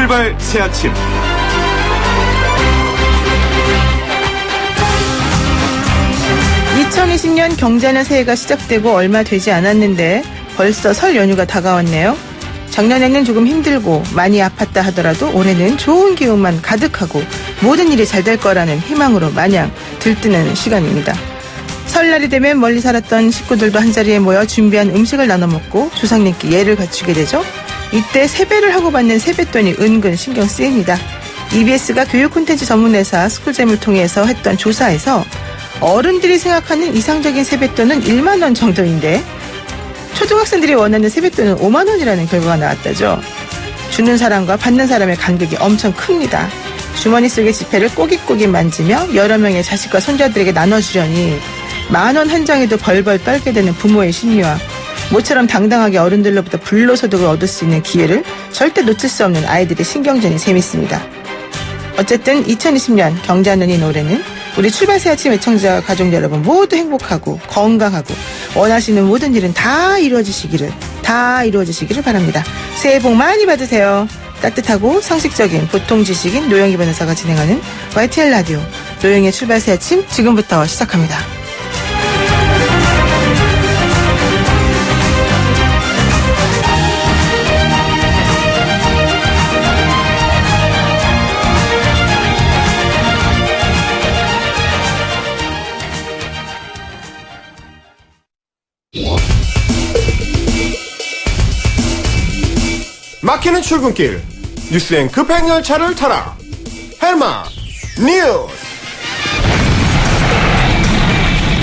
출발 새 아침. (2020년) 경자년 새해가 시작되고 얼마 되지 않았는데 벌써 설 연휴가 다가왔네요. 작년에는 조금 힘들고 많이 아팠다 하더라도 올해는 좋은 기운만 가득하고 모든 일이 잘 될 거라는 희망으로 마냥 들뜨는 시간입니다. 설날이 되면 멀리 살았던 식구들도 한자리에 모여 준비한 음식을 나눠 먹고 조상님께 예를 갖추게 되죠. 이때 세배를 하고 받는 세뱃돈이 은근 신경 쓰입니다. EBS가 교육 콘텐츠 전문 회사 스쿨잼을 통해서 했던 조사에서 어른들이 생각하는 이상적인 세뱃돈은 1만 원 정도인데 초등학생들이 원하는 세뱃돈은 5만 원이라는 결과가 나왔다죠. 주는 사람과 받는 사람의 간극이 엄청 큽니다. 주머니 속의 지폐를 꼬깃꼬깃 만지며 여러 명의 자식과 손자들에게 나눠주려니 10,000원 한 장에도 벌벌 떨게 되는 부모의 심리와 모처럼 당당하게 어른들로부터 불로소득을 얻을 수 있는 기회를 절대 놓칠 수 없는 아이들의 신경전이 재밌습니다. 어쨌든 2020년 경자년인 올해는 우리 출발 새 아침 애청자 가족 여러분 모두 행복하고 건강하고 원하시는 모든 일은 다 이루어지시기를 바랍니다. 새해 복 많이 받으세요. 따뜻하고 상식적인 보통 지식인 노영희 변호사가 진행하는 YTN 라디오 노영희의 출발 새 아침 지금부터 시작합니다. 막히는 출근길 뉴스엔 급행 열차를 타라. 헬마 뉴스.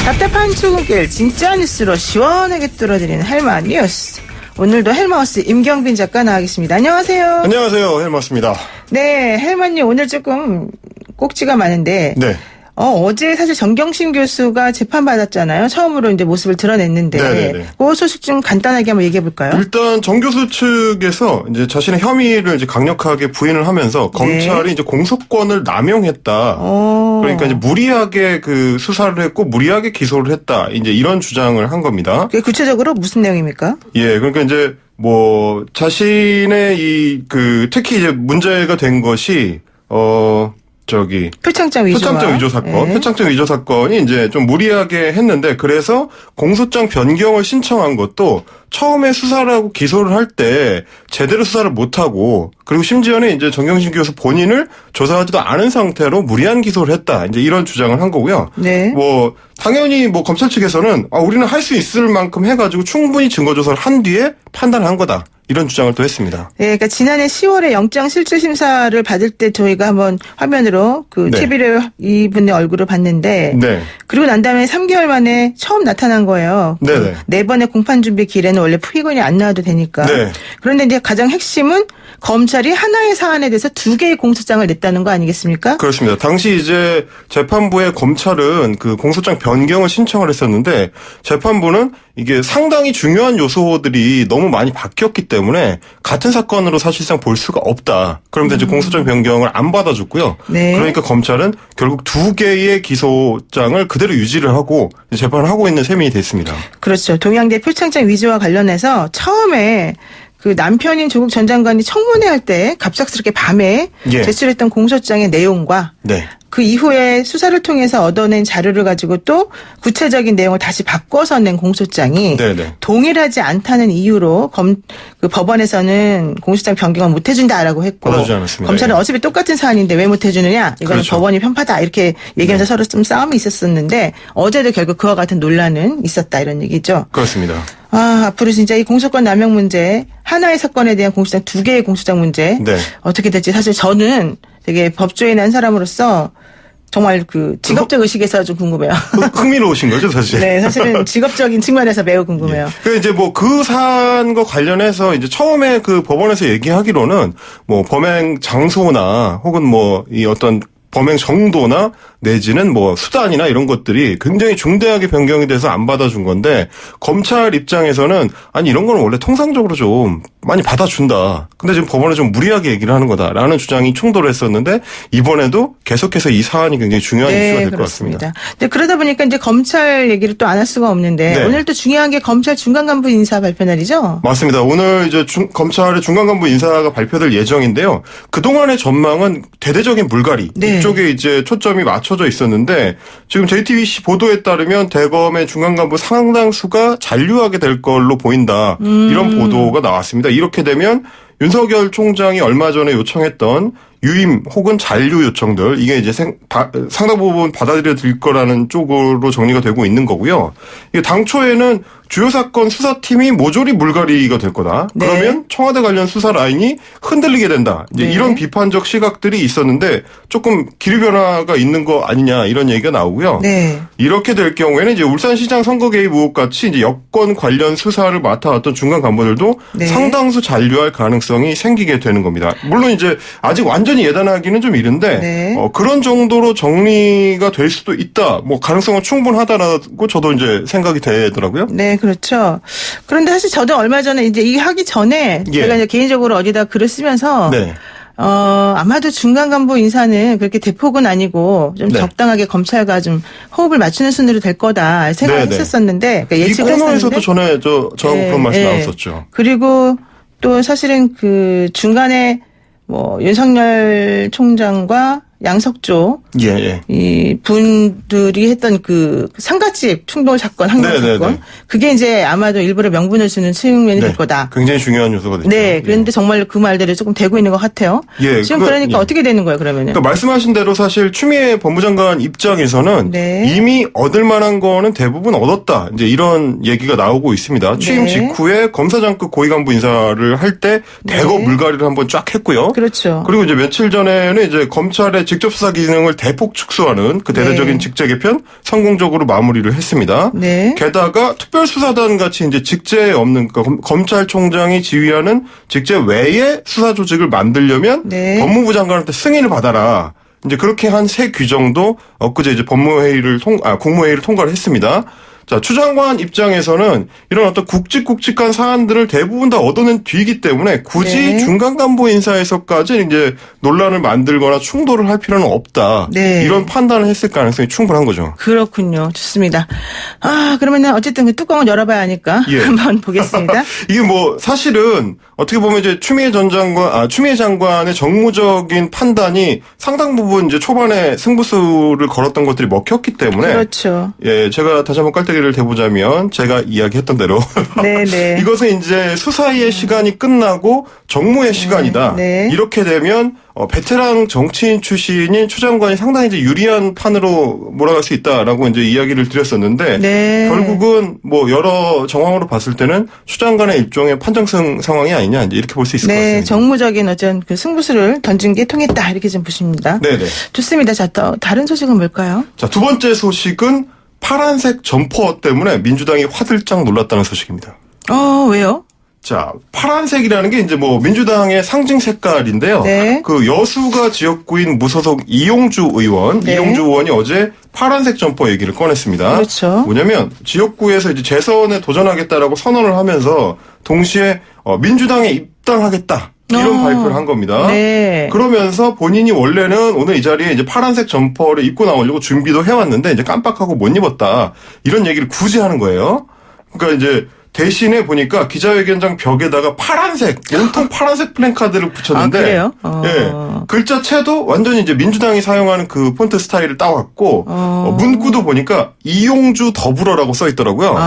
답답한 출근길 진짜 뉴스로 시원하게 뚫어드리는 헬마 뉴스. 오늘도 헬마우스 임경빈 작가 나와 계십니다. 안녕하세요. 안녕하세요. 헬마우스입니다. 네, 헬마님 오늘 조금 꼭지가 많은데 네. 어제 사실 정경심 교수가 재판받았잖아요. 처음으로 이제 모습을 드러냈는데. 네네네. 그 소식 좀 간단하게 한번 얘기해 볼까요? 일단 정 교수 측에서 이제 자신의 혐의를 이제 강력하게 부인을 하면서 검찰이 이제 공소권을 남용했다. 그러니까 이제 무리하게 그 수사를 했고 무리하게 기소를 했다. 이제 이런 주장을 한 겁니다. 그게 구체적으로 무슨 내용입니까? 예, 그러니까 이제 뭐 자신의 특히 이제 문제가 된 것이 표창장 위조 사건. 네. 표창장 위조 사건이 이제 좀 무리하게 했는데 그래서 공소장 변경을 신청한 것도 처음에 수사를 하고 기소를 할 때 제대로 수사를 못하고 그리고 심지어는 이제 정경심 교수 본인을 조사하지도 않은 상태로 무리한 기소를 했다. 이제 이런 주장을 한 거고요. 네. 당연히 검찰 측에서는 우리는 할 수 있을 만큼 해가지고 충분히 증거 조사를 한 뒤에 판단한 거다. 이런 주장을 또 했습니다. 네, 그러니까 지난해 10월에 영장 실질 심사를 받을 때 저희가 한번 화면으로 네. TV를 이분의 얼굴을 봤는데, 네. 그리고 난 다음에 3개월 만에 처음 나타난 거예요. 네네. 네 번의 공판 준비 기일에는 원래 피고인이 안 나와도 되니까. 네. 그런데 이제 가장 핵심은 검찰이 하나의 사안에 대해서 2개의 공소장을 냈다는 거 아니겠습니까? 그렇습니다. 당시 이제 재판부의 검찰은 그 공소장 변경을 신청을 했었는데 재판부는 이게 상당히 중요한 요소들이 너무 많이 바뀌었기 때문에 같은 사건으로 사실상 볼 수가 없다. 그러면서 이제 공소장 변경을 안 받아줬고요. 네. 그러니까 검찰은 결국 2개의 기소장을 그대로 유지를 하고 재판을 하고 있는 셈이 됐습니다. 그렇죠. 동양대 표창장 위조와 관련해서 처음에 그 남편인 조국 전 장관이 청문회 할 때 갑작스럽게 밤에 예. 제출했던 공소장의 내용과 네. 그 이후에 수사를 통해서 얻어낸 자료를 가지고 또 구체적인 내용을 다시 바꿔서 낸 공소장이 네네. 동일하지 않다는 이유로 그 법원에서는 공소장 변경을 못 해준다라고 했고 받아주지 않았습니다. 검찰은 예. 어차피 똑같은 사안인데 왜 못 해주느냐 이거는 그렇죠. 법원이 편파다 이렇게 얘기하면서 서로 좀 싸움이 있었었는데 어제도 결국 그와 같은 논란은 있었다 이런 얘기죠. 그렇습니다. 앞으로 진짜 이 공소권 남용 문제 하나의 사건에 대한 공소장 2개의 공소장 문제 네. 어떻게 될지 사실 저는 되게 법조인의 한 사람으로서 정말 그 직업적 의식에서 좀 궁금해요. 흥미로우신 거죠, 사실. 네, 사실은 직업적인 측면에서 매우 궁금해요. 그 이제 그 사안과 관련해서 이제 처음에 그 법원에서 얘기하기로는 범행 장소나 혹은 이 어떤 범행 정도나 내지는 수단이나 이런 것들이 굉장히 중대하게 변경이 돼서 안 받아준 건데 검찰 입장에서는 아니 이런 거는 원래 통상적으로 좀 많이 받아준다. 근데 지금 법원에 좀 무리하게 얘기를 하는 거다라는 주장이 충돌을 했었는데 이번에도 계속해서 이 사안이 굉장히 중요한 이슈가 될 것 같습니다. 네, 그러다 보니까 이제 검찰 얘기를 또 안 할 수가 없는데 네. 오늘 또 중요한 게 검찰 중간 간부 인사 발표 날이죠? 맞습니다. 오늘 이제 검찰의 중간 간부 인사가 발표될 예정인데요. 그동안의 전망은 대대적인 물갈이 네. 이쪽에 이제 초점이 맞춰져 있었는데 지금 JTBC 보도에 따르면 대검의 중간 간부 상당수가 잔류하게 될 걸로 보인다. 이런 보도가 나왔습니다. 이렇게 되면 윤석열 총장이 얼마 전에 요청했던 유임 혹은 잔류 요청들 이게 이제 상당 부분 받아들여질 거라는 쪽으로 정리가 되고 있는 거고요. 이게 당초에는 주요 사건 수사팀이 모조리 물갈이가 될 거다. 네. 그러면 청와대 관련 수사 라인이 흔들리게 된다. 이제 네. 이런 비판적 시각들이 있었는데 조금 기류 변화가 있는 거 아니냐 이런 얘기가 나오고요. 네. 이렇게 될 경우에는 이제 울산시장 선거 개입 의혹 같이 이제 여권 관련 수사를 맡아왔던 중간 간부들도 네. 상당수 잔류할 가능성이 생기게 되는 겁니다. 물론 이제 아직 완전히 예단하기는 좀 이른데 네. 그런 정도로 정리가 될 수도 있다. 뭐 가능성은 충분하다라고 저도 이제 생각이 되더라고요. 네, 그렇죠. 그런데 사실 저도 얼마 전에 이제 이 하기 전에 예. 제가 이제 개인적으로 어디다 글을 쓰면서 네. 아마도 중간 간부 인사는 그렇게 대폭은 아니고 좀 네. 적당하게 검찰과 좀 호흡을 맞추는 순으로 될 거다 생각을 네, 네. 했었었는데 그러니까 이 예측을 코너에서도 했었는데 전에 저하고 네, 그런 말씀 네. 나왔었죠. 그리고 또 사실은 그 중간에 뭐 윤석열 총장과 양석조 예, 예. 이 분들이 했던 그 상가집 충돌 사건, 항명 네, 네, 사건, 네. 그게 이제 아마도 일부러 명분을 주는 측면이 될 거다. 굉장히 중요한 요소가 됐죠. 네, 그런데 정말 그 말대로 조금 되고 있는 것 같아요. 예, 지금 그거- 그러니까 예. 어떻게 되는 거예요, 그러면은? 그러니까 말씀하신 대로 사실 추미애 법무장관 입장에서는 네. 이미 얻을 만한 거는 대부분 얻었다. 이제 이런 얘기가 나오고 있습니다. 취임 네. 직후에 검사장급 고위간부 인사를 할 때 대거 네. 물갈이를 한번 쫙 했고요. 그렇죠. 그리고 이제 며칠 전에는 이제 검찰의 직접 수사 기능을 대폭 축소하는 그 대대적인 네. 직제 개편 성공적으로 마무리를 했습니다. 네. 게다가 특별수사단 같이 이제 직제에 없는 그러니까 검찰총장이 지휘하는 직제 외에 수사 조직을 만들려면 네. 법무부 장관한테 승인을 받아라. 이제 그렇게 한 세 규정도 엊그제 이제 국무회의를 통과를 했습니다. 자, 추 장관 입장에서는 이런 어떤 굵직굵직한 사안들을 대부분 다 얻어낸 뒤이기 때문에 굳이 네. 중간 간부 인사에서까지 이제 논란을 만들거나 충돌을 할 필요는 없다. 네. 이런 판단을 했을 가능성이 충분한 거죠. 그렇군요. 좋습니다. 그러면은 어쨌든 그 뚜껑을 열어봐야 하니까 예. 한번 보겠습니다. 이게 뭐 사실은 어떻게 보면 이제 추미애 장관의 정무적인 판단이 상당 부분 이제 초반에 승부수를 걸었던 것들이 먹혔기 때문에 그렇죠. 예, 제가 다시 한번 깔때기를 대보자면 제가 이야기했던 대로 네네. 이것은 이제 수사의 시간이 끝나고 정무의 시간이다. 네. 이렇게 되면 베테랑 정치인 출신인 추 장관이 상당히 이제 유리한 판으로 몰아갈 수 있다라고 이제 이야기를 드렸었는데 네. 결국은 뭐 여러 정황으로 봤을 때는 추 장관의 일종의 판정승 상황이 아니냐 이제 이렇게 볼 수 있을 것 네, 같습니다. 정무적인 어떤 그 승부수를 던진 게 통했다 이렇게 좀 보십니다. 네네. 좋습니다. 자, 또 다른 소식은 뭘까요? 자, 두 번째 소식은 파란색 점퍼 때문에 민주당이 화들짝 놀랐다는 소식입니다. 왜요? 자, 파란색이라는 게 이제 뭐 민주당의 상징 색깔인데요. 네. 그 여수가 지역구인 무소속 이용주 의원, 네. 이용주 의원이 어제 파란색 점퍼 얘기를 꺼냈습니다. 그렇죠. 뭐냐면 지역구에서 이제 재선에 도전하겠다라고 선언을 하면서 동시에 민주당에 입당하겠다. 이런 발표를 한 겁니다. 네. 그러면서 본인이 원래는 오늘 이 자리에 이제 파란색 점퍼를 입고 나오려고 준비도 해왔는데 이제 깜빡하고 못 입었다. 이런 얘기를 굳이 하는 거예요. 그러니까 이제 대신에 보니까 기자회견장 벽에다가 파란색, 온통 파란색 플랜카드를 붙였는데. 그래요? 예. 글자체도 완전히 이제 민주당이 사용하는 그 폰트 스타일을 따왔고, 문구도 보니까 이용주 더불어라고 써 있더라고요.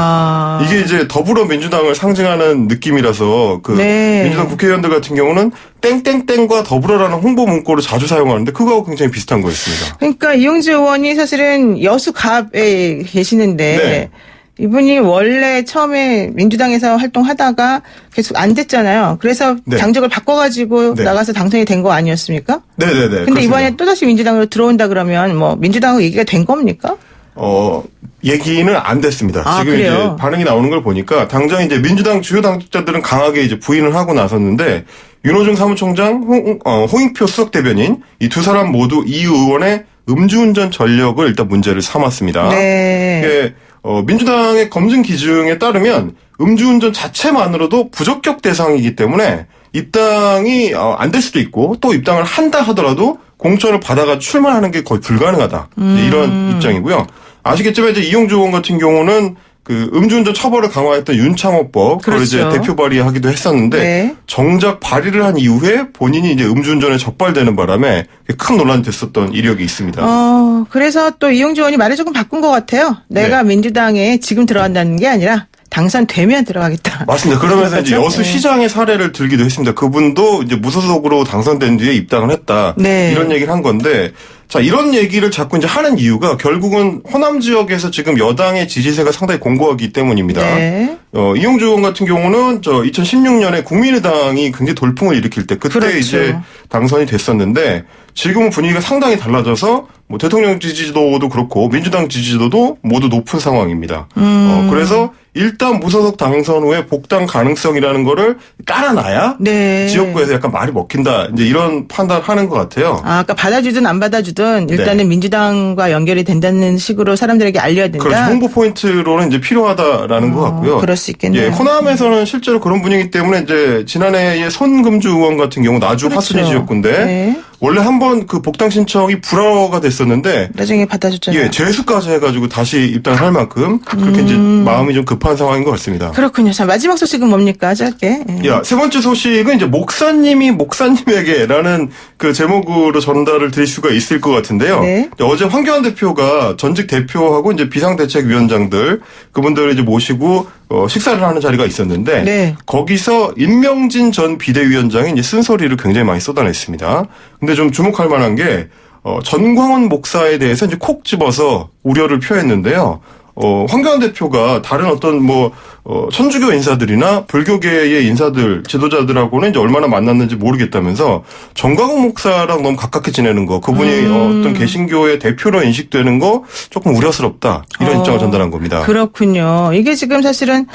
이게 이제 더불어 민주당을 상징하는 느낌이라서 그 네. 민주당 국회의원들 같은 경우는 땡땡땡과 더불어라는 홍보 문구를 자주 사용하는데 그거하고 굉장히 비슷한 거였습니다. 그러니까 이용주 의원이 사실은 여수갑에 계시는데 네. 이분이 원래 처음에 민주당에서 활동하다가 계속 안 됐잖아요. 그래서 네. 당적을 바꿔가지고 네. 나가서 당선이 된 거 아니었습니까? 네네네. 근데 그렇습니다. 이번에 또다시 민주당으로 들어온다 그러면 뭐 민주당하고 얘기가 된 겁니까? 얘기는 안 됐습니다. 지금 그래요? 이제 반응이 나오는 걸 보니까 당장 이제 민주당 주요 당직자들은 강하게 이제 부인을 하고 나섰는데 윤호중 사무총장, 홍익표 수석대변인 이 두 사람 모두 이 의원의 음주운전 전력을 일단 문제를 삼았습니다. 네. 이게 민주당의 검증 기준에 따르면 음주운전 자체만으로도 부적격 대상이기 때문에 입당이 안 될 수도 있고 또 입당을 한다 하더라도 공천을 받아가 출마하는 게 거의 불가능하다. 이런 입장이고요. 아시겠지만 이제 이용주 의원 같은 경우는 그 음주운전 처벌을 강화했던 윤창호법 그걸 이제 그렇죠. 대표 발의하기도 했었는데 네. 정작 발의를 한 이후에 본인이 이제 음주운전에 적발되는 바람에 큰 논란이 됐었던 이력이 있습니다. 그래서 또 이용주 의원이 말을 조금 바꾼 것 같아요. 내가 네. 민주당에 지금 들어간다는 게 아니라 당선되면 들어가겠다. 맞습니다. 그러면서 이제 그렇죠? 여수시장의 사례를 들기도 했습니다. 그분도 이제 무소속으로 당선된 뒤에 입당을 했다. 네. 이런 얘기를 한 건데, 자, 이런 얘기를 자꾸 이제 하는 이유가 결국은 호남 지역에서 지금 여당의 지지세가 상당히 공고하기 때문입니다. 네. 이용주 의원 같은 경우는 2016년에 국민의당이 굉장히 돌풍을 일으킬 때 그때 그렇죠. 이제 당선이 됐었는데 지금은 분위기가 상당히 달라져서 뭐 대통령 지지도도 그렇고 민주당 지지도도 모두 높은 상황입니다. 그래서 일단 무소속 당선 후에 복당 가능성이라는 거를 깔아놔야 네. 지역구에서 약간 말이 먹힌다. 이제 이런 판단하는 것 같아요. 아까 받아주든 안 받아주든 일단은 네. 민주당과 연결이 된다는 식으로 사람들에게 알려야 된다. 그렇죠. 홍보 포인트로는 이제 필요하다라는 것 같고요. 그럴 수 있겠네요. 예, 호남에서는 실제로 그런 분위기 때문에 이제 지난해에 손금주 의원 같은 경우 나주 그렇죠. 화순이 지역구인데 네. 원래 한번 그 복당 신청이 불허가 됐었는데 나중에 받아줬잖아요. 예, 재수까지 해가지고 다시 입당을 할 만큼 그렇게 이제 마음이 좀 급한 상황인 것 같습니다. 그렇군요. 자, 마지막 소식은 뭡니까? 짧게. 예. 야, 세 번째 소식은 이제 목사님이 목사님에게라는 그 제목으로 전달을 드릴 수가 있을 것 같은데요. 네. 어제 황교안 대표가 전직 대표하고 이제 비상대책위원장들 그분들을 이제 모시고 식사를 하는 자리가 있었는데 네. 거기서 임명진 전 비대위원장이 이제 쓴소리를 굉장히 많이 쏟아냈습니다. 근데 좀 주목할 만한 게 전광훈 목사에 대해서 이제 콕 집어서 우려를 표했는데요. 황교안 대표가 다른 어떤 천주교 인사들이나 불교계의 인사들, 지도자들하고는 이제 얼마나 만났는지 모르겠다면서 정광훈 목사랑 너무 가깝게 지내는 거, 그분이 어떤 개신교의 대표로 인식되는 거 조금 우려스럽다. 이런 입장을 전달한 겁니다. 그렇군요. 이게 지금 사실은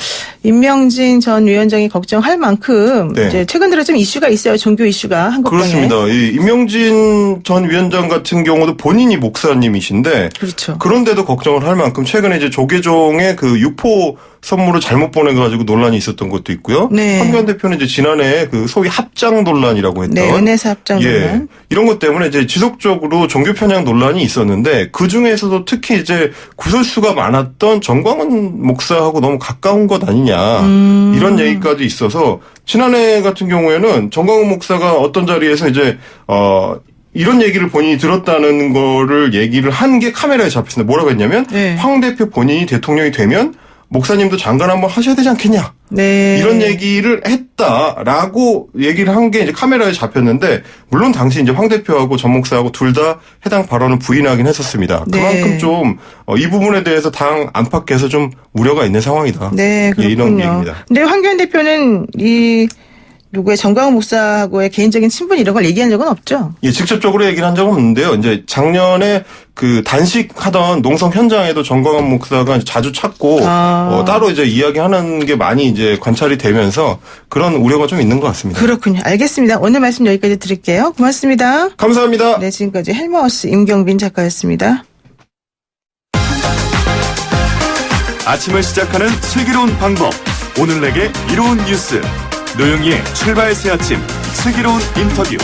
임명진 전 위원장이 걱정할 만큼 네. 이제 최근 들어 좀 이슈가 있어요. 종교 이슈가 한국당에. 그렇습니다. 이 임명진 전 위원장 같은 경우도 본인이 목사님이신데 그렇죠. 그런데도 걱정을 할 만큼 최근에 이제 조계종의 그 육포 선물을 잘못 보내가지고 논란이 있었던 것도 있고요. 네. 황교안 대표는 이제 지난해 그 소위 합장 논란이라고 했던. 네, 은혜사 합장 논란. 이런 것 때문에 이제 지속적으로 종교 편향 논란이 있었는데 그 중에서도 특히 이제 구설수가 많았던 정광훈 목사하고 너무 가까운 것 아니냐. 이런 얘기까지 있어서 지난해 같은 경우에는 정광훈 목사가 어떤 자리에서 이제, 이런 얘기를 본인이 들었다는 거를 얘기를 한 게 카메라에 잡혔습니다. 뭐라고 했냐면 네. 황 대표 본인이 대통령이 되면 목사님도 장관 한번 하셔야 되지 않겠냐. 네. 이런 얘기를 했다라고 얘기를 한 게 이제 카메라에 잡혔는데 물론 당시 이제 황 대표하고 전 목사하고 둘 다 해당 발언을 부인하긴 했었습니다. 네. 그만큼 좀 이 부분에 대해서 당 안팎에서 좀 우려가 있는 상황이다. 네, 그렇군요. 예, 이런 얘기입니다. 근데 황교안 대표는 누구의 정광훈 목사하고의 개인적인 친분 이런 걸 얘기한 적은 없죠? 예, 직접적으로 얘기를 한 적은 없는데요. 이제 작년에 그 단식하던 농성 현장에도 정광훈 목사가 자주 찾고 따로 이제 이야기하는 게 많이 이제 관찰이 되면서 그런 우려가 좀 있는 것 같습니다. 그렇군요. 알겠습니다. 오늘 말씀 여기까지 드릴게요. 고맙습니다. 감사합니다. 네, 지금까지 헬마우스 임경빈 작가였습니다. 아침을 시작하는 슬기로운 방법. 오늘 내게 이로운 뉴스. 노영희의 출발 새 아침 슬기로운 인터뷰.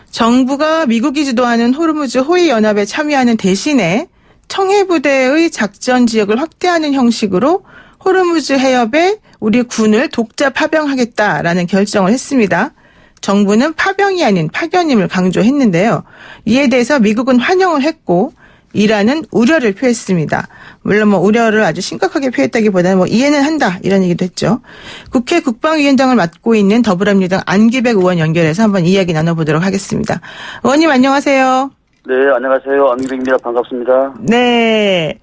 정부가 미국이 주도하는 호르무즈 호위 연합에 참여하는 대신에 청해부대의 작전 지역을 확대하는 형식으로 호르무즈 해협에 우리 군을 독자 파병하겠다라는 결정을 했습니다. 정부는 파병이 아닌 파견임을 강조했는데요. 이에 대해서 미국은 환영을 했고 이라는 우려를 표했습니다. 물론 우려를 아주 심각하게 표했다기보다는 이해는 한다 이런 얘기도 했죠. 국회 국방위원장을 맡고 있는 더불어민주당 안기백 의원 연결해서 한번 이야기 나눠보도록 하겠습니다. 의원님 안녕하세요. 네, 안녕하세요. 안기백입니다. 반갑습니다. 네.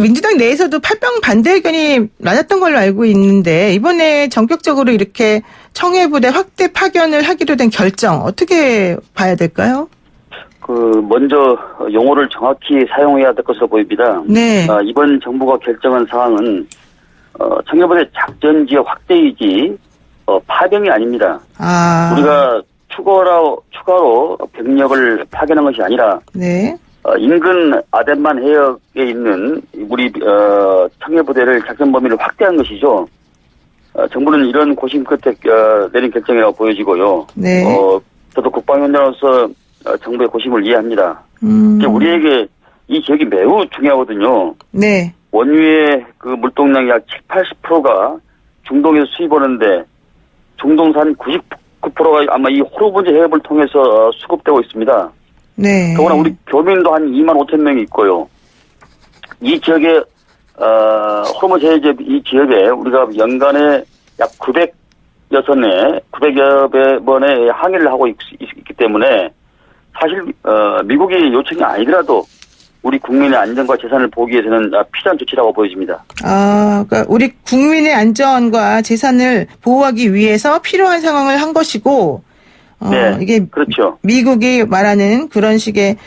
민주당 내에서도 파병 반대 의견이 많았던 걸로 알고 있는데 이번에 전격적으로 이렇게 청해부대 확대 파견을 하기로 된 결정 어떻게 봐야 될까요? 먼저 용어를 정확히 사용해야 될 것으로 보입니다. 네. 이번 정부가 결정한 사항은 청해부대 작전 지역 확대이지 파병이 아닙니다. 우리가 추가로 병력을 파견한 것이 아니라 네. 인근 아덴만 해역에 있는 우리 청해부대를 작전 범위를 확대한 것이죠. 정부는 이런 고심 끝에 내린 결정이라고 보여지고요. 네. 저도 국방위원장으로서 정부의 고심을 이해합니다. 이제 우리에게 이 지역이 매우 중요하거든요. 네. 원유의 그 물동량 약 70~80%가 중동에서 수입오는데 중동산 99%가 아마 이 호르무즈 해협을 통해서 수급되고 있습니다. 네. 더구나 우리 교민도 한 25,000명이 있고요. 이 지역에 호르무즈 해협 이 지역에 우리가 연간에 약 900여 번의 항해를 하고 있기 때문에 사실 미국이 요청이 아니더라도 우리 국민의 안전과 재산을 보기 위해서는 필요한 조치라고 보여집니다. 그러니까 우리 국민의 안전과 재산을 보호하기 위해서 필요한 상황을 한 것이고, 네, 이게 그렇죠. 미국이 말하는 그런 식의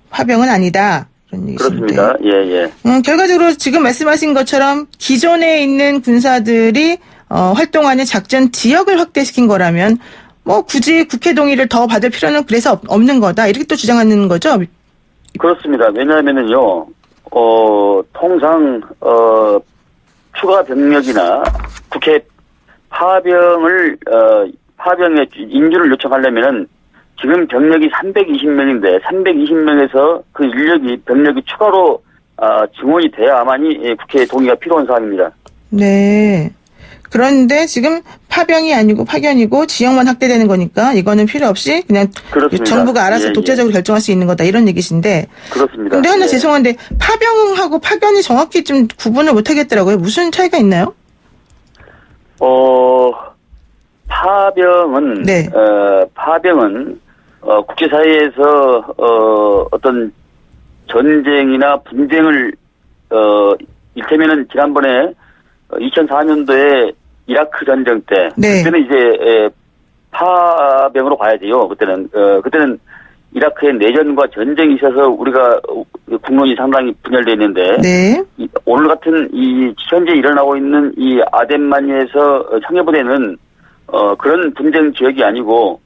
파병은 아니다. 그런 얘기신데. 그렇습니다. 예. 결과적으로 지금 말씀하신 것처럼 기존에 있는 군사들이 활동하는 작전 지역을 확대시킨 거라면 뭐 굳이 국회 동의를 더 받을 필요는 그래서 없는 거다. 이렇게 또 주장하는 거죠. 그렇습니다. 왜냐하면은요, 통상, 추가 병력이나 국회 파병의 인준을 요청하려면은 지금 병력이 320명인데, 320명에서 그 병력이 추가로, 증원이 돼야만이 국회에 동의가 필요한 사항입니다. 네. 그런데 지금 파병이 아니고 파견이고 지역만 확대되는 거니까 이거는 필요 없이 그냥 그렇습니다. 정부가 알아서 독자적으로 결정할 수 있는 거다 이런 얘기신데. 그렇습니다. 근데 하나 예. 죄송한데 파병하고 파견이 정확히 좀 구분을 못 하겠더라고요. 무슨 차이가 있나요? 파병은 네. 국제사회에서 어떤 전쟁이나 분쟁을 이를테면은 지난번에 2004년도에 이라크 전쟁 때 네. 그때는 이제 파병으로 가야 돼요. 그때는 이라크의 내전과 전쟁이 있어서 우리가 국론이 상당히 분열되어 있는데 네. 오늘 같은 이 현재 일어나고 있는 이 아덴만니에서 청해부대는 그런 분쟁 지역이 아니고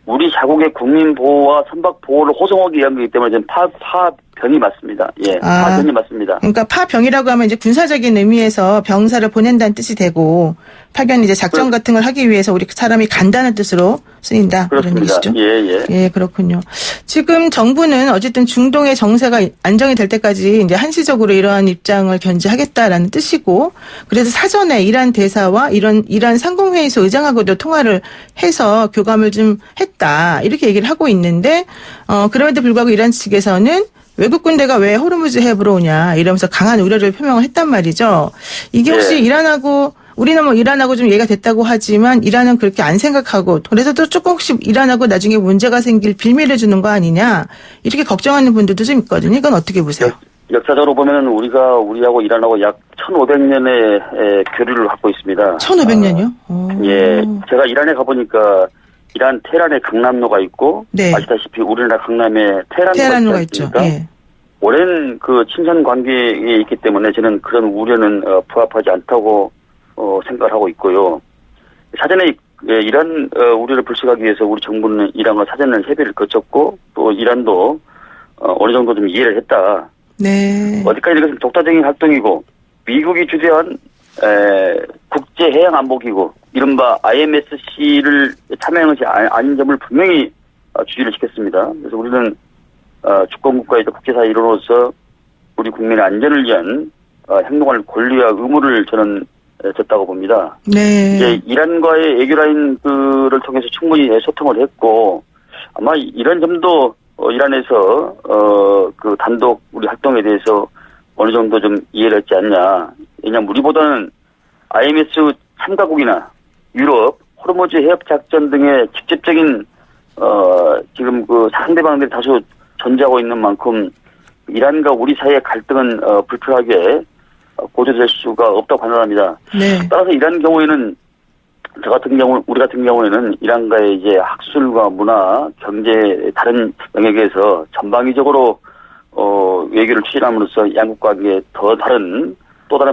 우리 자국의 국민 보호와 선박 보호를 호송하기 위한 거기 때문에 저는 파병이 맞습니다. 예, 파병이 맞습니다. 그러니까 파병이라고 하면 이제 군사적인 의미에서 병사를 보낸다는 뜻이 되고 파견이 이제 작전 같은 걸 하기 위해서 우리 사람이 간다는 뜻으로 쓰인다. 그렇습니다. 그런 얘기시죠? 예. 예, 그렇군요. 지금 정부는 어쨌든 중동의 정세가 안정이 될 때까지 이제 한시적으로 이러한 입장을 견지하겠다라는 뜻이고, 그래서 사전에 이란 대사와 이란 상공회의소 의장하고도 통화를 해서 교감을 좀 했다. 이렇게 얘기를 하고 있는데, 그럼에도 불구하고 이란 측에서는 외국 군대가 왜 호르무즈 해협으로 오냐 이러면서 강한 우려를 표명을 했단 말이죠. 이게 혹시 예. 우리는 뭐 이란하고 좀 얘기가 됐다고 하지만 이란은 그렇게 안 생각하고 그래서 또 조금 혹시 이란하고 나중에 문제가 생길 빌미를 주는 거 아니냐 이렇게 걱정하는 분들도 좀 있거든요. 이건 어떻게 보세요? 역사적으로 보면 우리하고 이란하고 약 1500년의 교류를 갖고 있습니다. 1500년이요? 예, 제가 이란에 가보니까 이란 테헤란에 강남로가 있고 네. 아시다시피 우리나라 강남에 테헤란로가 있죠. 예. 오랜 그 친선 관계에 있기 때문에 저는 그런 우려는 부합하지 않다고 생각을 하고 있고요. 사전에 이란 우려를 불식하기 위해서 우리 정부는 이란과 사전에 협의를 거쳤고 또 이란도 어느 정도 좀 이해를 했다. 네. 어디까지 이것은 독자적인 활동이고 미국이 주재한 국제해양안보기구 이른바 IMSC를 참여한 것이 아닌 점을 분명히 주지를 시켰습니다. 그래서 우리는 주권국가의 국제사회 일원으로서 우리 국민의 안전을 위한 행동할 권리와 의무를 저는 졌다고 봅니다. 네. 이제 이란과의 애교라인들을 통해서 충분히 소통을 했고 아마 이런 점도 이란에서 그 단독 우리 활동에 대해서 어느 정도 좀 이해를 했지 않냐. 왜냐하면 우리보다는 IMS 참가국이나 유럽, 호르무즈 해협 작전 등의 직접적인 지금 그 상대방들이 다수 존재하고 있는 만큼 이란과 우리 사이의 갈등은 불필요하게 고조될 수가 없다고 판단합니다. 네. 따라서 이란 경우에는 우리 같은 경우에는 이란과의 이제 학술과 문화, 경제 다른 영역에서 전방위적으로 외교를 추진함으로써 양국 관계에 또 다른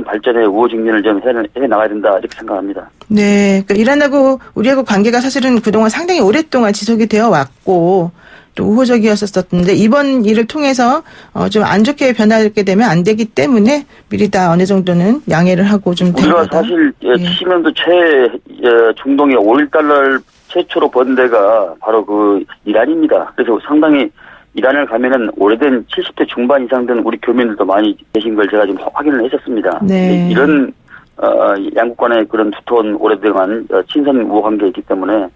발전의 우호증진을 좀 해 나가야 된다 이렇게 생각합니다. 네, 그러니까 이란하고 우리하고 관계가 사실은 그동안 상당히 오랫동안 지속이 되어 왔고 또 우호적이었었는데 이번 일을 통해서 좀 안 좋게 변하게 되면 안 되기 때문에 미리 다 어느 정도는 양해를 하고 좀 된 우리가 거다. 사실 70년도 중동의 5.18날 최초로 번 데가 바로 그 이란입니다. 그래서 상당히 이란을 가면은 오래된 70대 중반 이상 된 우리 교민들도 많이 계신 걸 제가 지금 확인을 했었습니다. 네. 이런 양국 간의 그런 두터운 오래된 친선 우호 관계가 있기 때문에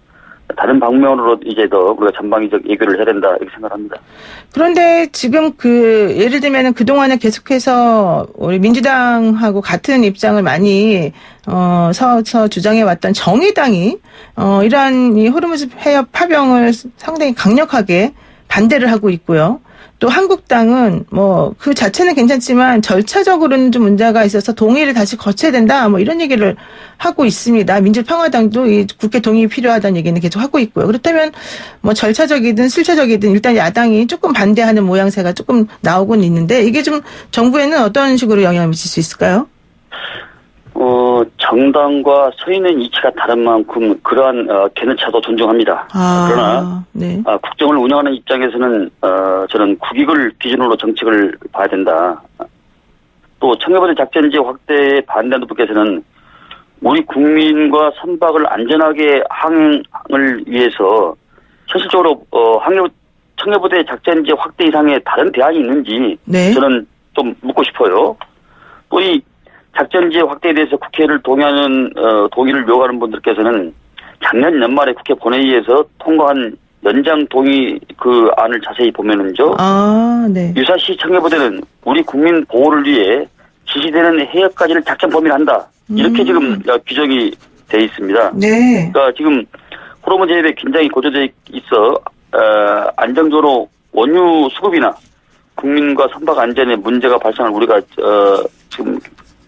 다른 방면으로 이제 더 우리가 전방위적 예교를 해야 된다 이렇게 생각합니다. 그런데 지금 예를 들면은 그동안에 계속해서 우리 민주당하고 같은 입장을 많이 서서 주장해 왔던 정의당이 이러한 이 호르무즈 해협 파병을 상당히 강력하게 반대를 하고 있고요. 또 한국당은 뭐 그 자체는 괜찮지만 절차적으로는 좀 문제가 있어서 동의를 다시 거쳐야 된다 뭐 이런 얘기를 하고 있습니다. 민주평화당도 이 국회 동의가 필요하다는 얘기는 계속 하고 있고요. 그렇다면 뭐 절차적이든 실체적이든 일단 야당이 조금 반대하는 모양새가 조금 나오곤 있는데 이게 좀 정부에는 어떤 식으로 영향을 미칠 수 있을까요? 정당과 서 있는 이치가 다른 만큼 그러한 견해차도 존중합니다. 그러나 네. 국정을 운영하는 입장에서는 저는 국익을 기준으로 정책을 봐야 된다. 또 청해부대 작전지 확대에 반대하는 분께서는 우리 국민과 선박을 안전하게 항행을 위해서 현실적으로 청해부대 작전지 확대 이상의 다른 대안이 있는지 네. 저는 좀 묻고 싶어요. 또 이 작전지 확대에 대해서 국회를 동의를 요구하는 분들께서는 작년 연말에 국회 본회의에서 통과한 연장 동의 그 안을 자세히 보면은요. 네. 유사시 청해부대는 우리 국민 보호를 위해 지시되는 해역까지를 작전 범위를 한다. 이렇게 지금 규정이 돼 있습니다. 네. 그러니까 지금 호르무즈 해협에 긴장이 고조돼 있어 안정적으로 원유 수급이나 국민과 선박 안전에 문제가 발생할 우리가 지금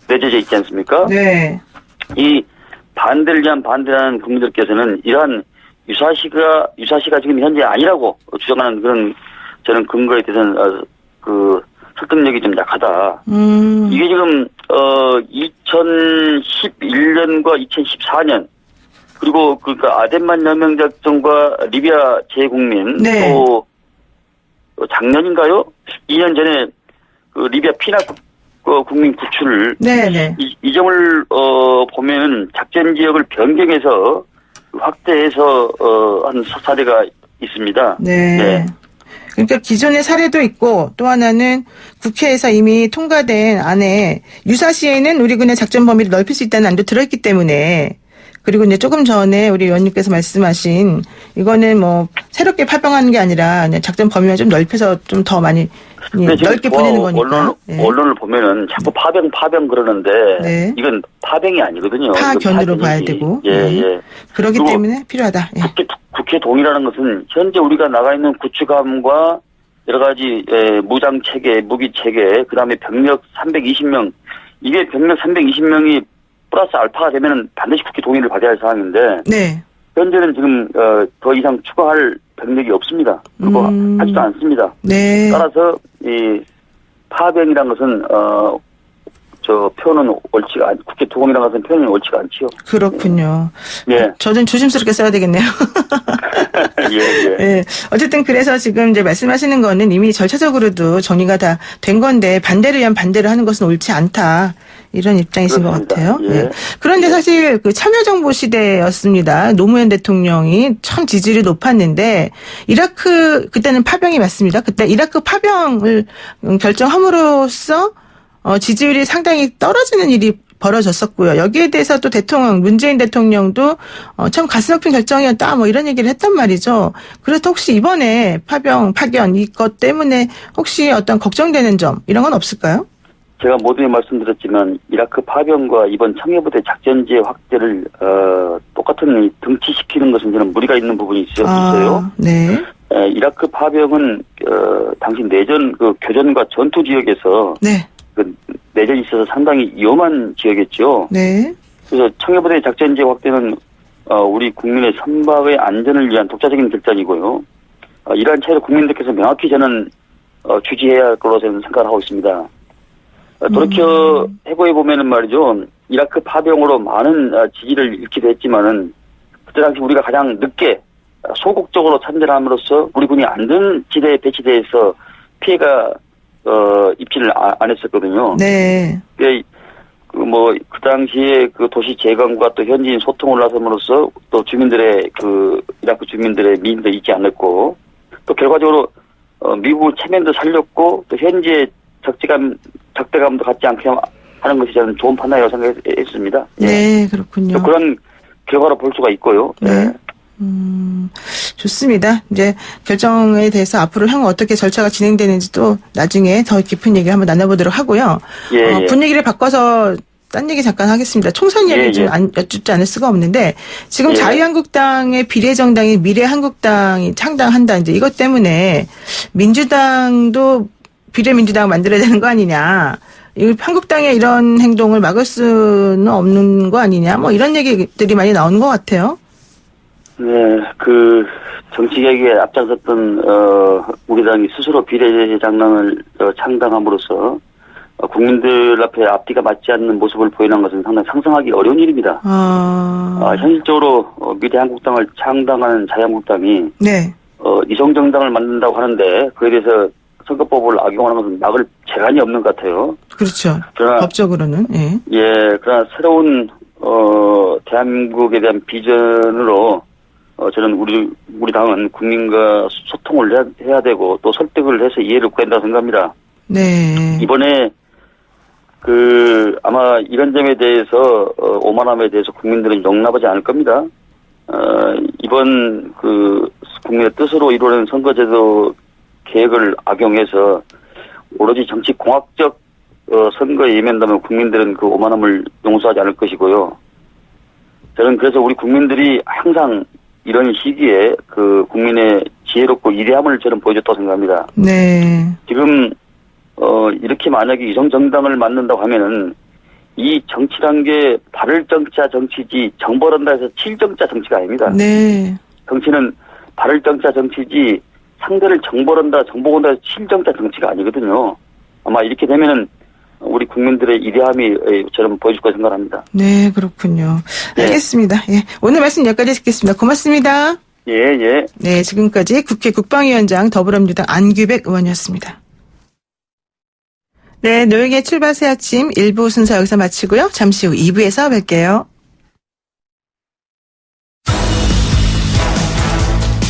내재져 있지 않습니까? 네. 이 반대를 위한 반대하는 국민들께서는 이러한 유사시가 지금 현재 아니라고 주장하는 그런 저는 근거에 대해서는 설득력이 좀 약하다. 이게 지금 2011년과 2014년 그리고 그러니까 아덴만 여명 작전과 리비아 재국민 네. 또 작년인가요? 2년 전에 그 리비아 피나 국민 구출을 네네. 이 점을 보면은 작전 지역을 변경해서 확대해서 한 사례가 있습니다. 네. 네. 그러니까 기존의 사례도 있고 또 하나는 국회에서 이미 통과된 안에 유사시에는 우리 군의 작전 범위를 넓힐 수 있다는 안도 들어있기 때문에 그리고 이제 조금 전에 우리 의원님께서 말씀하신 이거는 뭐 새롭게 파병하는 게 아니라 그냥 작전 범위만 좀 넓혀서 좀 더 많이 넓게 보내는 거니까. 언론을 보면은 자꾸 파병 그러는데 네. 이건 파병이 아니거든요. 파견으로 봐야 되고. 예. 그렇기 때문에 필요하다. 예. 국회 동의라는 것은 현재 우리가 나가 있는 구축함과 여러 가지 무장 체계, 무기 체계, 그다음에 병력 320명 이게 병력 320명이 플러스 알파가 되면은 반드시 국회 동의를 받아야 할 사항인데 네. 현재는 지금 더 이상 추가할 병력이 없습니다. 그리고 하지도 않습니다. 네. 따라서 이 파병이라는 것은 저 표현은 옳지가 않. 국회 동의라는 것은 표현이 옳지가 않지요. 그렇군요. 예. 저는 조심스럽게 써야 되겠네요. 예. 예. 어쨌든 그래서 지금 이제 말씀하시는 거는 이미 절차적으로도 정리가 다 된 건데 반대를 위한 반대를 하는 것은 옳지 않다. 이런 입장이신 그렇습니다. 것 같아요. 예. 네. 그런데 사실 그 참여정부 시대였습니다. 노무현 대통령이 참 지지율이 높았는데 이라크 그때는 파병이 맞습니다. 그때 이라크 파병을 결정함으로써 지지율이 상당히 떨어지는 일이 벌어졌었고요. 여기에 대해서 또 문재인 대통령도 참 가슴 아픈 결정이었다 뭐 이런 얘기를 했단 말이죠. 그래서 혹시 이번에 파견 이것 때문에 혹시 어떤 걱정되는 점 이런 건 없을까요? 제가 모두에 말씀드렸지만 이라크 파병과 이번 청해부대 작전지의 확대를 똑같은 등치시키는 것은 저는 무리가 있는 부분이 있어요. 네. 이라크 파병은 당시 내전 그 교전과 전투 지역에서 네. 그 내전이 있어서 상당히 위험한 지역이었죠. 네. 그래서 청해부대 작전지 확대는 우리 국민의 선박의 안전을 위한 독자적인 결단이고요. 이러한 차이를 국민들께서 명확히 저는 주지해야 할 거로 저는 생각을 하고 있습니다. 돌이켜 해보해 보면은 말이죠. 이라크 파병으로 많은 지지를 잃기도 했지만은 그때 당시 우리가 가장 늦게 소극적으로 참전함으로써 우리 군이 안전지대에 배치돼서 피해가 입지를 안 했었거든요. 네. 그 당시에 그 도시 재건과 또 현지인 소통을 나섬으로써 또 주민들의 이라크 주민들의 미인도 잊지 않았고 또 결과적으로 미국 체면도 살렸고 또 현지의 적대감도 갖지 않게 하는 것이 저는 좋은 판단이라고 생각했습니다. 네, 그렇군요. 그런 결과로 볼 수가 있고요. 네. 좋습니다. 이제 결정에 대해서 앞으로 향후 어떻게 절차가 진행되는지도 나중에 더 깊은 얘기 한번 나눠보도록 하고요. 분위기를 바꿔서 딴 얘기 잠깐 하겠습니다. 총선 이야기 좀 여쭙지 않을 수가 없는데 지금 자유한국당의 비례정당인 미래한국당이 창당한다. 이제 이것 때문에 민주당도 비례민주당을 만들어야 되는 거 아니냐. 한국당의 이런 행동을 막을 수는 없는 거 아니냐. 뭐 이런 얘기들이 많이 나오는 것 같아요. 네, 정치개혁에 앞장섰던 우리 당이 스스로 비례정당을 창당함으로써 국민들 앞에 앞뒤가 맞지 않는 모습을 보이는 것은 상당히 상상하기 어려운 일입니다. 현실적으로 미래한국당을 창당하는 자유한국당이 네. 이성정당을 만든다고 하는데 그에 대해서 선거법을 악용하는 것은 막을 재간이 없는 것 같아요. 그렇죠. 그러나 법적으로는. 그러나 새로운 대한민국에 대한 비전으로 저는 우리 당은 국민과 소통을 해야 되고 또 설득을 해서 이해를 구한다고 생각합니다. 네. 이번에 아마 이런 점에 대해서 오만함에 대해서 국민들은 용납하지 않을 겁니다. 이번 국민의 뜻으로 이루어낸 선거제도 계획을 악용해서 오로지 정치 공학적 선거에 임한다면 국민들은 그 오만함을 용서하지 않을 것이고요. 저는 그래서 우리 국민들이 항상 이런 시기에 국민의 지혜롭고 위대함을 저는 보여줬다고 생각합니다. 네. 지금 이렇게 만약에 이성정당을 만든다고 하면은 이 정치란 게 발을정자 정치지 정벌한다 해서 칠정자 정치가 아닙니다. 네. 정치는 발을정자 정치지 상대를 정벌한다 정복한다 해서 칠정자 정치가 아니거든요. 아마 이렇게 되면은 우리 국민들의 위대함이 저는 보여줄 거라 생각합니다. 네, 그렇군요. 알겠습니다. 오늘 말씀 여기까지 듣겠습니다. 고맙습니다. 네, 지금까지 국회 국방위원장 더불어민주당 안규백 의원이었습니다. 네, 노영의 출발 새 아침 1부 순서 여기서 마치고요. 잠시 후 2부에서 뵐게요.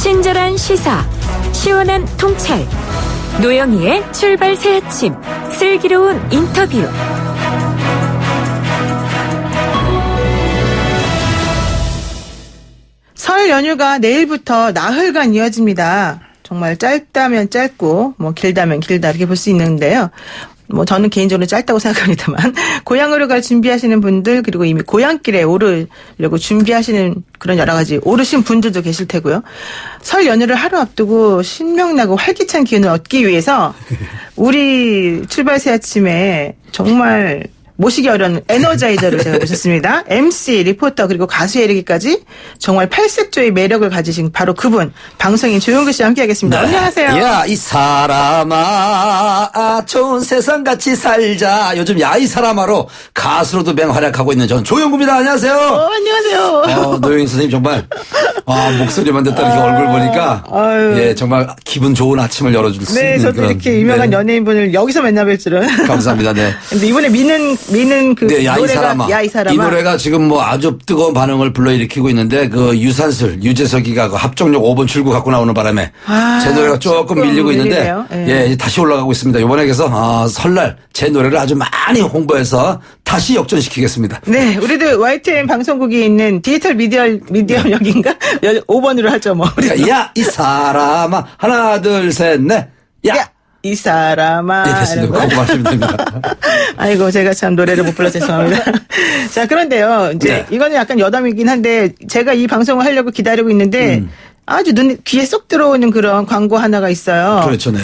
친절한 시사, 시원한 통찰, 노영희의 출발 새 아침, 슬기로운 인터뷰. 설 연휴가 내일부터 나흘간 이어집니다. 정말 짧다면 짧고 길다면 길다 이렇게 볼 수 있는데요. 저는 개인적으로 짧다고 생각합니다만 고향으로 갈 준비하시는 분들 그리고 이미 고향길에 오르려고 준비하시는 그런 여러 가지 오르신 분들도 계실 테고요. 설 연휴를 하루 앞두고 신명나고 활기찬 기운을 얻기 위해서 우리 출발 새 아침에 정말 모시기 어려운 에너자이저를 제가 모셨습니다. MC, 리포터 그리고 가수에 이르기까지 정말 팔색조의 매력을 가지신 바로 그분 방송인 조용구 씨와 함께하겠습니다. 네. 안녕하세요. 야, 이 사람아 좋은 세상같이 살자. 요즘 야, 이 사람아로 가수로도 맹활약하고 있는 저는 조용구입니다. 안녕하세요. 안녕하세요. 노영희 선생님 정말 목소리만 듣다 이렇게 얼굴 보니까 정말 기분 좋은 아침을 열어줄 수 있는 저도 그런, 이렇게 유명한 연예인분을 여기서 만나 뵐 줄은. 감사합니다. 네. 근데 이번에 미는 야, 노래가 야, 이 사람아. 이 노래가 지금 아주 뜨거운 반응을 불러일으키고 있는데 유산슬 유재석이가 합정역 5번 출구 갖고 나오는 바람에 제 노래가 조금 밀리고 있는데 다시 올라가고 있습니다. 이번에 그래서 설날 제 노래를 아주 많이 홍보해서 다시 역전시키겠습니다. 네, 우리도 YTN 방송국이 있는 디지털 미디어역인가 5번으로 하죠 야, 이 사람아 하나 둘 셋 넷 야. 이 사람아. 네, 됐습니다. 그거 말씀이 됩니다. 아이고, 제가 참 노래를 못 불러서 죄송합니다. 자, 그런데요. 이제 이거는 약간 여담이긴 한데 제가 이 방송을 하려고 기다리고 있는데 아주 귀에 쏙 들어오는 그런 광고 하나가 있어요. 그렇죠, 네.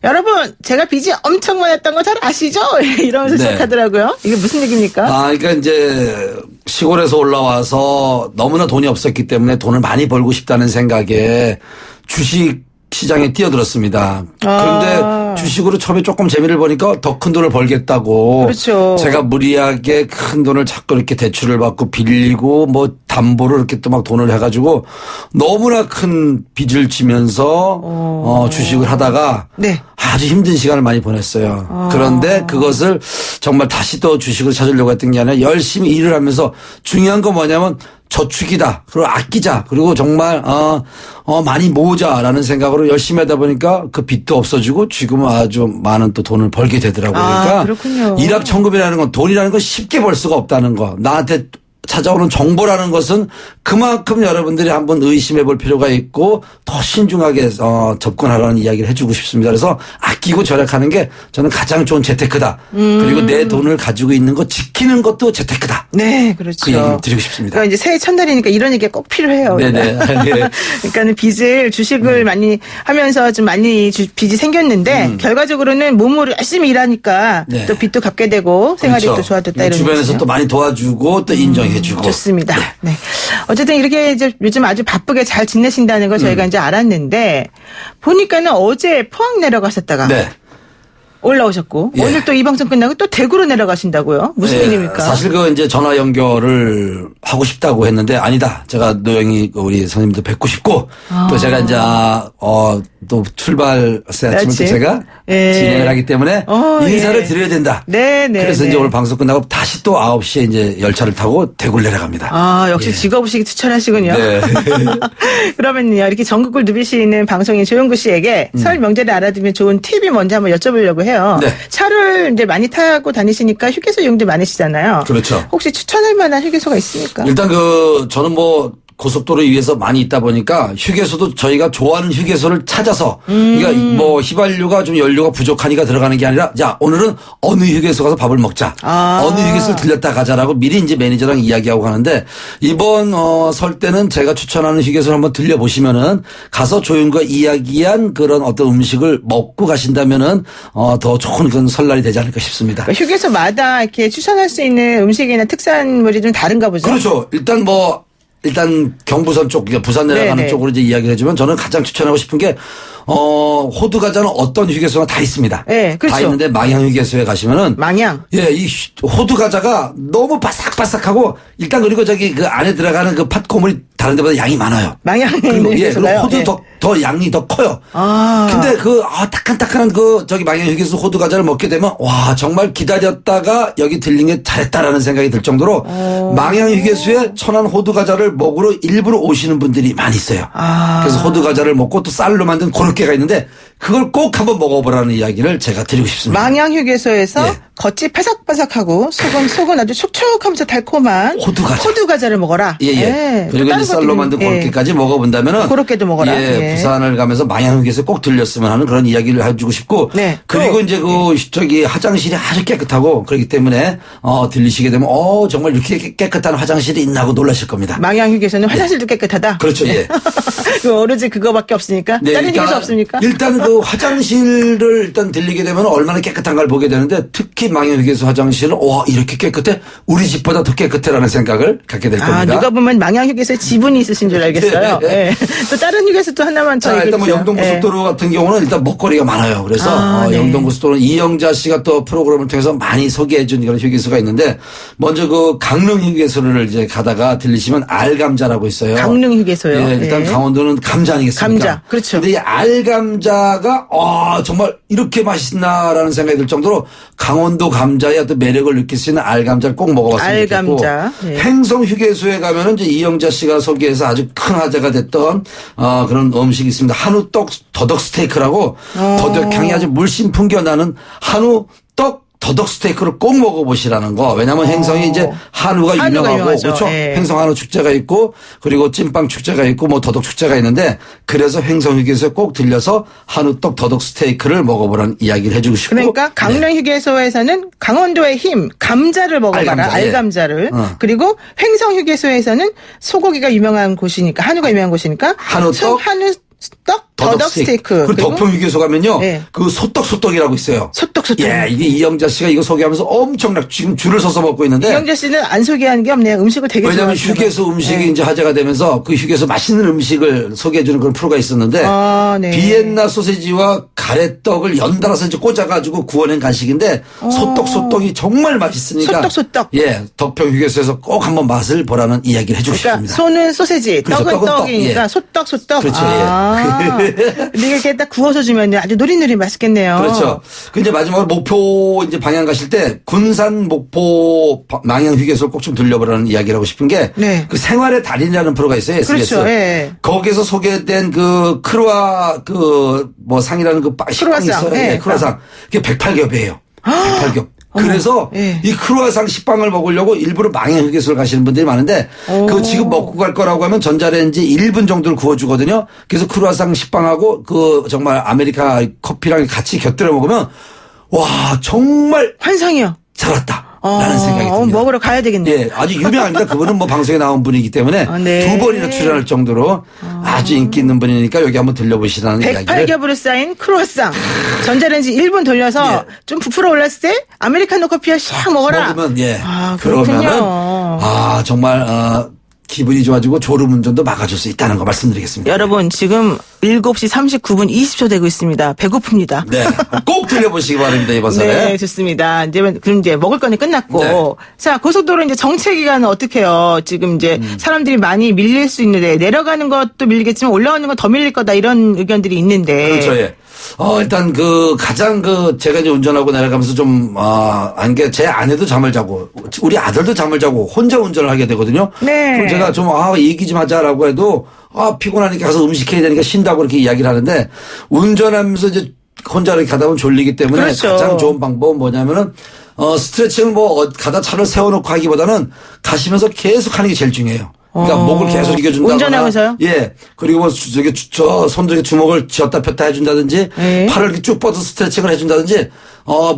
여러분, 제가 빚이 엄청 많았던 거 잘 아시죠? 이러면서 시작하더라고요. 이게 무슨 얘기입니까? 그러니까 이제 시골에서 올라와서 너무나 돈이 없었기 때문에 돈을 많이 벌고 싶다는 생각에 주식 시장에 뛰어들었습니다. 그런데 주식으로 처음에 조금 재미를 보니까 더 큰 돈을 벌겠다고. 그렇죠. 제가 무리하게 큰 돈을 자꾸 이렇게 대출을 받고 빌리고 뭐 담보로 이렇게 또 막 돈을 해가지고 너무나 큰 빚을 지면서 주식을 하다가 네. 아주 힘든 시간을 많이 보냈어요. 그런데 그것을 정말 다시 또 주식을 찾으려고 했던 게 아니라 열심히 일을 하면서 중요한 건 뭐냐면 저축이다. 그리고 아끼자. 그리고 정말 많이 모으자라는 생각으로 열심히 하다 보니까 그 빚도 없어지고 지금은 아주 많은 또 돈을 벌게 되더라고요. 그러니까 그렇군요. 일확천금이라는 건 돈이라는 건 쉽게 벌 수가 없다는 거. 나한테 찾아오는 정보라는 것은 그만큼 여러분들이 한번 의심해 볼 필요가 있고 더 신중하게 접근하라는 이야기를 해주고 싶습니다. 그래서 아끼고 절약하는 게 저는 가장 좋은 재테크다. 그리고 내 돈을 가지고 있는 거 지키는 것도 재테크다. 네, 그렇죠. 그 얘기를 드리고 싶습니다. 그러니까 이제 새해 첫날이니까 이런 얘기가 꼭 필요해요. 네네. 그러니까는 빚을 주식을 많이 하면서 좀 많이 빚이 생겼는데 결과적으로는 몸으로 열심히 일하니까 네. 또 빚도 갚게 되고 생활이 그렇죠. 또 좋아졌다 이런 주변에서 얘기죠. 또 많이 도와주고 또 인정해주고. 좋습니다. 네. 어쨌든 이렇게 이제 요즘 아주 바쁘게 잘 지내신다는 걸 저희가 이제 알았는데 보니까는 어제 포항 내려가셨다가 네. 올라오셨고 예. 오늘 또 이 방송 끝나고 또 대구로 내려가신다고요? 무슨 예, 일입니까? 사실 그 이제 전화 연결을 하고 싶다고 했는데 아니다. 제가 노영희 우리 선생님도 뵙고 싶고 또 제가 이제 또 출발 새 아침을 또 그렇지. 제가 예. 진행을 하기 때문에 인사를 예. 드려야 된다. 네네. 그래서 이제 오늘 방송 끝나고 다시 또 9시에 이제 열차를 타고 대구를 내려갑니다. 아, 역시 예. 직업의식이 투철하시군요. 네. 그러면요, 이렇게 전국을 누비시는 방송인 조용구 씨에게 설 명절에 알아두면 좋은 팁이 뭔지 한번 여쭤보려고 해요. 네. 차를 이제 많이 타고 다니시니까 휴게소 이용도 많으시잖아요. 그렇죠. 혹시 추천할 만한 휴게소가 있습니까? 일단 저는 뭐 고속도로 위에서 많이 있다 보니까 휴게소도 저희가 좋아하는 휴게소를 찾아서 그러니까 뭐 휘발유가 좀 연료가 부족하니까 들어가는 게 아니라 야 오늘은 어느 휴게소 가서 밥을 먹자. 어느 휴게소 들렸다 가자라고 미리 이제 매니저랑 이야기하고 가는데 이번 설 때는 제가 추천하는 휴게소를 한번 들려보시면은 가서 조용과 이야기한 그런 어떤 음식을 먹고 가신다면은 더 좋은 그런 설날이 되지 않을까 싶습니다. 그러니까 휴게소마다 이렇게 추천할 수 있는 음식이나 특산물이 좀 다른가 보죠? 그렇죠. 일단 경부선 쪽, 그러니까 부산 내려가는 네네. 쪽으로 이제 이야기를 해주면 저는 가장 추천하고 싶은 게 호두 과자는 어떤 휴게소나 다 있습니다. 네, 그렇죠. 다 있는데 망향 휴게소에 가시면은 망향. 예, 이 호두 과자가 너무 바삭바삭하고 일단 그리고 저기 그 안에 들어가는 그 팥고물이 다른 데보다 양이 많아요. 망향에 그리고 있는 그리고 휴게소가요? 호두 네. 더 양이 더 커요. 근데 따끈따끈한 저기 망향 휴게소 호두 과자를 먹게 되면 와, 정말 기다렸다가 여기 들린 게 잘했다라는 생각이 들 정도로 망향 휴게소에 천안 호두 과자를 먹으러 일부러 오시는 분들이 많이 있어요. 그래서 호두 과자를 먹고 또 쌀로 만든 고로케가 있는데 그걸 꼭 한번 먹어보라는 이야기를 제가 드리고 싶습니다. 망향 휴게소에서 예. 겉이 바삭바삭하고 속은 아주 촉촉하면서 달콤한 호두 과자. 를 먹어라. 예. 그리고 다른 이제 쌀로 것들은, 만든 예. 고로케까지 먹어본다면은 고로케도 먹어라. 예. 부산을 가면서 망향휴게소에 꼭 들렸으면 하는 그런 이야기를 해주고 싶고 네. 그리고 또, 이제 저기 화장실이 아주 깨끗하고 그렇기 때문에 들리시게 되면 정말 이렇게 깨끗한 화장실이 있나 하고 놀라실 겁니다. 망향 휴게소는 화장실도 깨끗하다. 그렇죠. 예. 그 오로지 그거밖에 없으니까. 네, 다른 휴게소 없습니까? 일단 그 화장실을 일단 들리게 되면 얼마나 깨끗한 걸 보게 되는데 특히 망향휴게소 화장실은 와 이렇게 깨끗해? 우리 집보다 더 깨끗해라는 생각을 갖게 될 겁니다. 누가 보면 망향 휴게소에 지분이 있으신 줄 알겠어요. 네. 예. 또 다른 휴게소 또 하나만 더 자, 얘기해 일단 뭐 주세요. 영동고속도로 같은 경우는 일단 먹거리가 많아요. 그래서 네. 영동고속도로는 이영자 씨가 또 프로그램을 통해서 많이 소개해 준 그런 휴게소가 있는데 먼저 그 강릉 휴게소를 이제 가다가 들리시면 알감자라고 있어요. 강릉 휴게소요. 예, 일단 예. 강원도는 감자 아니겠습니까? 감자. 그렇죠. 근데 이 알감자가 정말 이렇게 맛있나라는 생각이 들 정도로 강원도 감자의 어떤 매력을 느낄 수 있는 알감자를 꼭 먹어봤으면 좋겠고 알감자. 예. 횡성 휴게소에 가면은 이제 이영자 씨가 소개해서 아주 큰 화제가 됐던 그런 음식이 있습니다. 한우 더덕 스테이크라고 더덕향이 아주 물씬 풍겨나는 한우 더덕 스테이크를 꼭 먹어보시라는 거. 왜냐하면 행성이 이제 한우가 유명하고 유명하죠. 그렇죠. 예. 행성 한우 축제가 있고 그리고 찐빵 축제가 있고 뭐 더덕 축제가 있는데 그래서 행성 휴게소에 꼭 들려서 한우 더덕 스테이크를 먹어보라는 이야기를 해주고 싶고. 그러니까 강릉 휴게소에서는 강원도의 힘 감자를 먹어봐라. 알감자를. 그리고 횡성 휴게소에서는 소고기가 유명한 곳이니까 한우가 유명한 곳이니까 한우떡? 한우떡 더덕 스테이크. 그리고 덕평 휴게소 가면요. 네. 그 소떡소떡이라고 있어요. 소떡소떡. 예, 이게 이영자 씨가 이거 소개하면서 엄청나 지금 줄을 서서 먹고 있는데. 이영자 씨는 안 소개하는 게 없네요. 음식을 되게 왜냐하면 좋아하시는 휴게소 음식이 네. 이제 화제가 되면서 그 휴게소 맛있는 음식을 소개해주는 그런 프로가 있었는데. 네. 비엔나 소세지와 가래떡을 연달아서 이제 꽂아가지고 구워낸 간식인데 소떡소떡이 정말 맛있으니까. 소떡소떡. 예, 덕평 휴게소에서 꼭 한번 맛을 보라는 이야기를 해주고 그러니까 싶습니다. 소는 소세지, 그렇죠. 떡은 떡은 떡. 떡이니까 예. 소떡소떡. 그렇죠. 근데 이렇게 딱 구워서 주면 아주 노릿노릿 맛있겠네요. 그렇죠. 그 이제 마지막으로 목포 이제 방향 가실 때 군산 목포 망향 휴게소를 꼭 좀 들려보라는 이야기를 하고 싶은 게 네. 그 생활의 달인이라는 프로가 있어요. SBS. 그렇죠. 예. 거기서 소개된 그 크루아 그 뭐 상이라는 그 식빵이 크루아상. 있어요. 예, 네, 크루아상. 그게 108겹이에요. 108겹. 그래서 예. 이 크루아상 식빵을 먹으려고 일부러 망향 휴게소를 가시는 분들이 많은데 그 지금 먹고 갈 거라고 하면 전자레인지 1분 정도를 구워주거든요. 그래서 크루아상 식빵하고 그 정말 아메리카 커피랑 같이 곁들여 먹으면 와 정말 환상이요. 살았다. 라는 생각이 듭니다. 먹으러 가야 되겠네요. 예, 아주 유명합니다. 그분은 뭐 방송에 나온 분이기 때문에 네. 2번이나 출연할 정도로 아주 인기 있는 분이니까 여기 한번 들려보시라는 이야기를. 108겹으로 쌓인 크로아상. 전자레인지 1분 돌려서 예. 좀 부풀어 올랐을 때 아메리카노 커피와 샥 먹어라. 먹으면 예. 그렇군요. 그러면은 정말 기분이 좋아지고 졸음운전도 막아줄 수 있다는 거 말씀드리겠습니다. 여러분 지금 7시 39분 20초 되고 있습니다. 배고픕니다. 네, 꼭 들려보시기 바랍니다 이번 설에. 네, 좋습니다. 그럼 이제 먹을 거는 끝났고. 네. 자, 고속도로 이제 정체 기간은 어떻게 해요? 지금 이제 사람들이 많이 밀릴 수 있는데 내려가는 것도 밀리겠지만 올라오는 건 더 밀릴 거다 이런 의견들이 있는데. 그렇죠. 예. 일단 가장 제가 이제 운전하고 내려가면서 게 제 아내도 잠을 자고 우리 아들도 잠을 자고 혼자 운전을 하게 되거든요. 네. 그럼 제가 좀 얘기 좀 하자라고 해도 피곤하니까 가서 음식해야 되니까 쉰다고 이렇게 이야기를 하는데 운전하면서 이제 혼자 이렇게 가다 보면 졸리기 때문에 그렇죠. 가장 좋은 방법은 뭐냐면은 스트레칭을 가다 차를 세워놓고 하기보다는 가시면서 계속 하는 게 제일 중요해요. 그러니까 목을 계속 이겨준다거나. 운전하면서요? 예. 그리고 뭐 손도 이렇게 주먹을 쥐었다 폈다 해준다든지 네. 팔을 이렇게 쭉 뻗어서 스트레칭을 해준다든지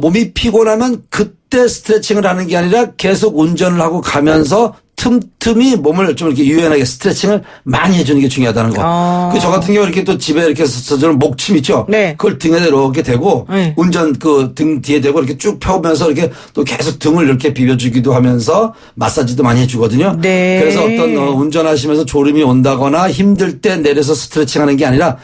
몸이 피곤하면 그때 스트레칭을 하는 게 아니라 계속 운전을 하고 가면서 틈틈이 몸을 좀 이렇게 유연하게 스트레칭을 많이 해주는 게 중요하다는 거. 저 같은 경우 이렇게 또 집에 이렇게 서저는 목침 있죠. 네. 그걸 등에 이렇게 대고 네. 운전 등 뒤에 대고 이렇게 쭉 펴면서 이렇게 또 계속 등을 이렇게 비벼주기도 하면서 마사지도 많이 해주거든요. 네. 그래서 어떤 운전하시면서 졸음이 온다거나 힘들 때 내려서 스트레칭하는 게 아니라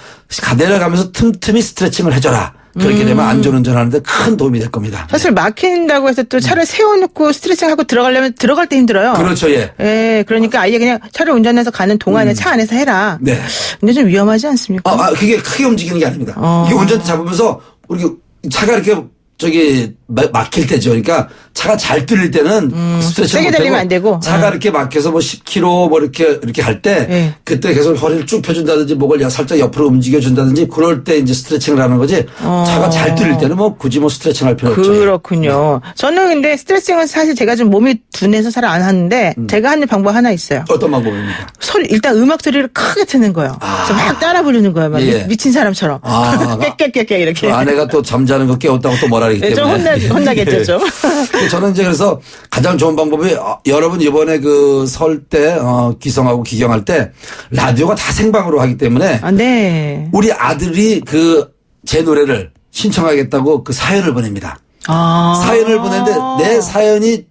내려가면서 틈틈이 스트레칭을 해줘라. 그렇게 되면 안전운전하는데 큰 도움이 될 겁니다. 사실 막힌다고 해서 또 차를 세워놓고 스트레칭하고 들어가려면 들어갈 때 힘들어요. 그렇죠, 예. 예, 그러니까 아예 그냥 차를 운전해서 가는 동안에 차 안에서 해라. 네. 근데 좀 위험하지 않습니까? 그게 크게 움직이는 게 아닙니다. 이게 운전대 잡으면서 우리 차가 이렇게 막힐 때죠. 그러니까 차가 잘 뚫릴 때는 스트레칭 세게 달리면 안 되고. 차가 이렇게 막혀서 10km 이렇게 할 때 네. 그때 계속 허리를 쭉 펴준다든지 목을 살짝 옆으로 움직여준다든지 그럴 때 이제 스트레칭을 하는 거지. 차가 잘 뚫릴 때는 굳이 스트레칭 할 필요 없죠. 그렇군요. 저는 근데 스트레칭은 사실 제가 좀 몸이 둔해서 잘 안 하는데 제가 하는 방법 하나 있어요. 어떤 방법입니까? 일단 음악 소리를 크게 트는 거예요. 그래서 막 따라 부르는 거예요. 막 예. 미친 사람처럼. 깨깨깨깨 이렇게. 아내가 또 잠자는 거 깨웠다고 또 뭐라 그러기 네, 때문에. 좀 혼나겠죠, 좀. 저는 이제 그래서 가장 좋은 방법이 여러분 이번에 설 때 기성하고 기경할 때 라디오가 다 생방으로 하기 때문에 네. 우리 아들이 제 노래를 신청하겠다고 사연을 보냅니다. 사연을 보냈는데 내 사연이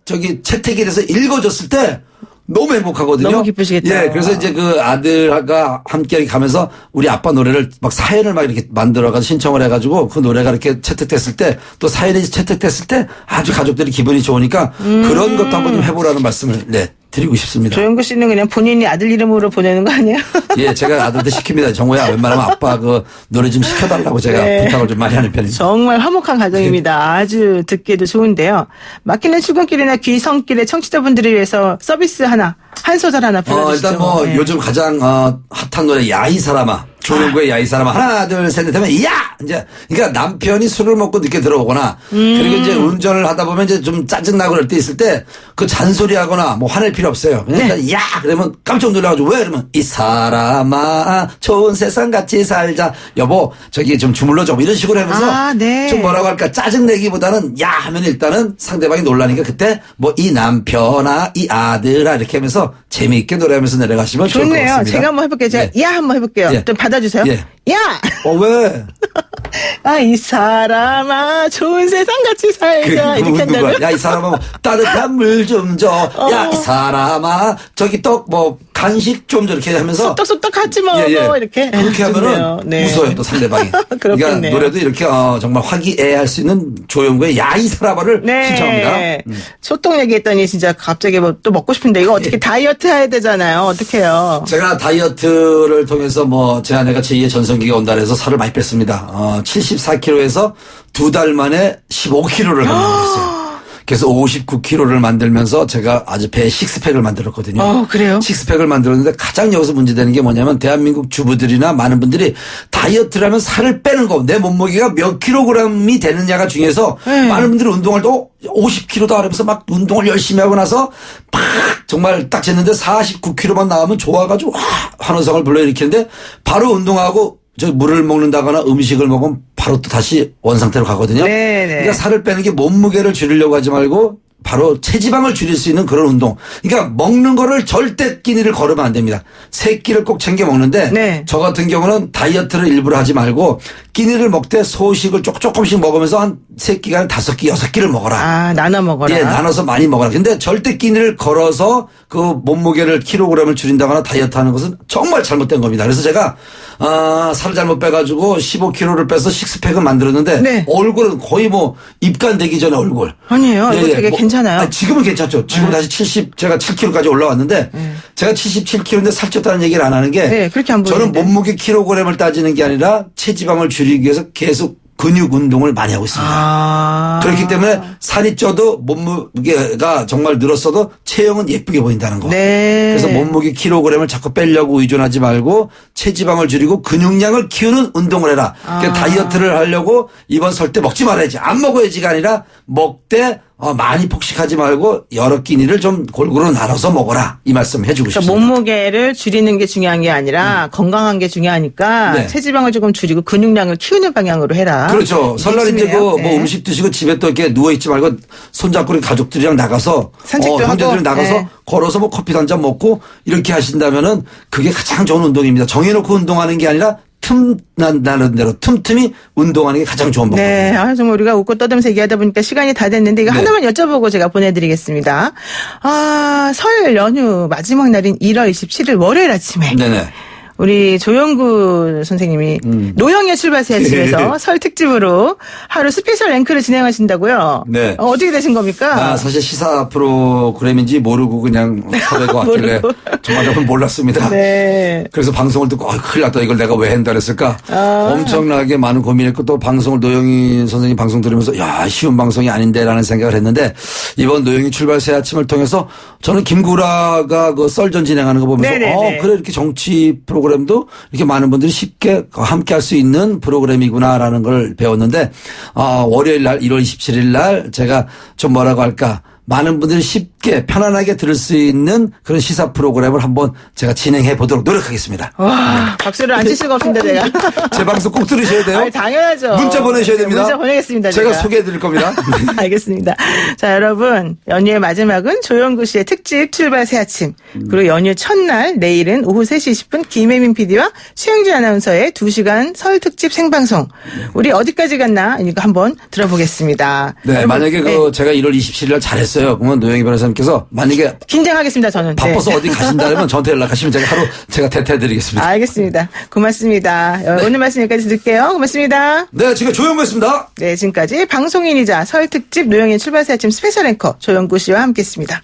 채택이 돼서 읽어줬을 때 너무 행복하거든요. 너무 기쁘시겠다. 예, 그래서 이제 아들과 함께 가면서 우리 아빠 노래를 사연을 이렇게 만들어가지고 신청을 해가지고 그 노래가 이렇게 채택됐을 때 또 사연이 채택됐을 때 아주 가족들이 기분이 좋으니까 그런 것도 한번 좀 해보라는 말씀을 드리고 싶습니다. 조영구 씨는 그냥 본인이 아들 이름으로 보내는 거 아니에요? 예, 제가 아들한테 시킵니다. 정우야, 웬만하면 아빠 노래 좀 시켜달라고 제가 네. 부탁을 좀 많이 하는 편입니다. 정말 화목한 가정입니다. 아주 듣기도 좋은데요. 막히는 출근길이나 귀성길에 청취자분들을 위해서 서비스 한 소절 하나 불러주시죠. 일단 네. 요즘 가장 핫한 노래 야이 사람아. 조용구의 야이 사람아. 하나 둘 셋 넷 하면 야! 그러니까 남편이 술을 먹고 늦게 들어오거나 그리고 이제 운전을 하다 보면 이제 좀 짜증나고 그럴 때 있을 때 잔소리하거나 화낼 필요 없어요. 그러니까 야! 그러면 깜짝 놀라가지고 왜? 그러면 이 사람아 좋은 세상 같이 살자. 여보 좀 주물러줘. 이런 식으로 하면서 네. 좀 뭐라고 할까 짜증내기보다는 야! 하면 일단은 상대방이 놀라니까 그때 이 남편아 이 아들아 이렇게 하면서 재미있게 노래하면서 내려가시면 좋을 것 좋네요. 같습니다. 제가 한번 해볼게요. 제가 네. 야 한번 해볼게요. 네. 좀 받아주세요. 예. 야! 왜? 아, 이 사람아, 좋은 세상 같이 살자. 이렇게 한다고요? 야, 이 사람아, 따뜻한 물 좀 줘. 야, 이 사람아, 저기 떡, 간식 좀 줘. 이렇게 하면서. 쏙떡쏙떡 같이 먹어. 이렇게. 그렇게 하면은 네. 웃어요, 또 상대방이. 그렇겠네요. 그러니까 노래도 이렇게, 정말 화기애애할 수 있는 조용구의 야, 이 사람아를 신청합니다. 소떡 얘기했더니 진짜 갑자기 또 먹고 싶은데 이거 어떻게 다이어트 해야 되잖아요. 어떡해요. 제가 다이어트를 통해서 제 아내가 제2의 전성기가 온다 해서 살을 많이 뺐습니다. 74kg에서 2달 만에 15kg를 감량했어요. 그래서 59kg를 만들면서 제가 아주 배에 식스팩을 만들었거든요. 그래요? 식스팩을 만들었는데 가장 여기서 문제되는 게 뭐냐면 대한민국 주부들이나 많은 분들이 다이어트를 하면 살을 빼는 거, 내 몸무게가 몇 킬로그램이 되느냐가 중요해서 많은 분들이 운동을 또 50kg도 하면서 막 운동을 열심히 하고 나서 막 정말 딱 쟀는데 49kg만 나오면 좋아가지고 환호성을 불러일으키는데 바로 운동하고 저 물을 먹는다거나 음식을 먹으면 바로 또 다시 원상태로 가거든요. 네네. 그러니까 살을 빼는 게 몸무게를 줄이려고 하지 말고 바로 체지방을 줄일 수 있는 그런 운동. 그러니까 먹는 거를 절대 끼니를 걸으면 안 됩니다. 세 끼를 꼭 챙겨 먹는데 네. 저 같은 경우는 다이어트를 일부러 하지 말고 끼니를 먹되 소식을 조금씩 먹으면서 한 세 끼가 한 5끼, 6끼를 먹어라. 나눠 먹어라. 예, 나눠서 많이 먹어라. 근데 절대 끼니를 걸어서 그 몸무게를 킬로그램을 줄인다거나 다이어트 하는 것은 정말 잘못된 겁니다. 그래서 제가 살을 잘못 빼가지고 15kg를 빼서 식스팩을 만들었는데 네. 얼굴은 거의 입간되기 전에 얼굴. 아니에요. 이거 되게 괜찮아요. 지금은 괜찮죠. 지금 다시 제가 7kg까지 올라왔는데 제가 77kg인데 살쪘다는 얘기를 안 하는 게 그렇게 안 저는 보이는데. 몸무게 킬로그램을 따지는 게 아니라 체지방을 줄이기 위해서 계속 근육 운동을 많이 하고 있습니다. 그렇기 때문에 살이 쪄도 몸무게가 정말 늘었어도 체형은 예쁘게 보인다는 거. 네. 그래서 몸무게 킬로그램을 자꾸 빼려고 의존하지 말고 체지방을 줄이고 근육량을 키우는 운동을 해라. 그러니까 다이어트를 하려고 이번 설 때 먹지 말아야지. 안 먹어야지가 아니라 먹되 많이 폭식하지 말고 여러 끼니를 좀 골고루 나눠서 먹어라. 이 말씀 해주고 그러니까 싶습니다. 몸무게를 줄이는 게 중요한 게 아니라 건강한 게 중요하니까 네. 체지방을 조금 줄이고 근육량을 키우는 방향으로 해라. 그렇죠. 설날 이제 네. 음식 드시고 집에 또 이렇게 누워있지 말고 손잡고 우리 가족들이랑 나가서 산책도 하고. 형제들이랑 나가서 네. 걸어서 커피 한 잔 먹고 이렇게 하신다면은 그게 가장 좋은 운동입니다. 정해놓고 운동하는 게 아니라 나는 대로 틈틈이 운동하는 게 가장 좋은 방법입니다. 네. 정말 우리가 웃고 떠들면서 얘기하다 보니까 시간이 다 됐는데 이거 네. 하나만 여쭤보고 제가 보내드리겠습니다. 설 연휴 마지막 날인 1월 27일 월요일 아침에. 네네. 우리 조영구 선생님이 노영의 출발새 아침에서 설 특집으로 하루 스페셜 앵커를 진행하신다고요? 네. 어떻게 되신 겁니까? 사실 시사 프로그램인지 모르고 그냥 섭외가 왔길래 모르고. 정말 몰랐습니다. 네. 그래서 방송을 듣고 큰일 났다. 이걸 내가 왜 한다 그랬을까? 엄청나게 많은 고민했고 또 방송을 노영희 선생님 방송 들으면서 야 쉬운 방송이 아닌데라는 생각을 했는데 이번 노영희 출발새 아침을 통해서 저는 김구라가 그 썰전 진행하는 거 보면서 네네네. 그래 이렇게 정치 프로그램도 이렇게 많은 분들이 쉽게 함께 할 수 있는 프로그램이구나라는 걸 배웠는데 월요일 날 1월 27일 날 제가 좀 뭐라고 할까 많은 분들이 쉽게 편안하게 들을 수 있는 그런 시사 프로그램을 한번 제가 진행해 보도록 노력하겠습니다. 와, 박수를 안 칠 수가 없습니다, 제가. 제 방송 꼭 들으셔야 돼요. 아니, 당연하죠. 문자 보내셔야 됩니다. 문자 보내겠습니다. 제가 소개해 드릴 겁니다. 알겠습니다. 자, 여러분. 연휴의 마지막은 조영구 씨의 특집 출발 새 아침. 그리고 연휴 첫날, 내일은 오후 3시 20분 김혜민 PD와 최영진 아나운서의 2시간 설 특집 생방송. 우리 어디까지 갔나? 이거 한번 들어보겠습니다. 네, 여러분, 만약에 제가 1월 27일 날 잘했어요. 그러면 노영희 변호사님께서 만약에 긴장하겠습니다, 저는. 바빠서 네. 어디 가신다면 저한테 연락하시면 제가 대타해 드리겠습니다. 알겠습니다. 고맙습니다. 오늘 말씀 여기까지 듣게요. 고맙습니다. 네, 지금 조영구였습니다. 네, 지금까지 방송인이자 설 특집 노영의 출발새 아침 스페셜 앵커 조영구 씨와 함께했습니다.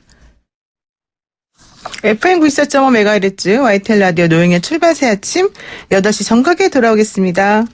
FM 94.5MHz YTN 라디오 노영의 출발새 아침 8시 정각에 돌아오겠습니다.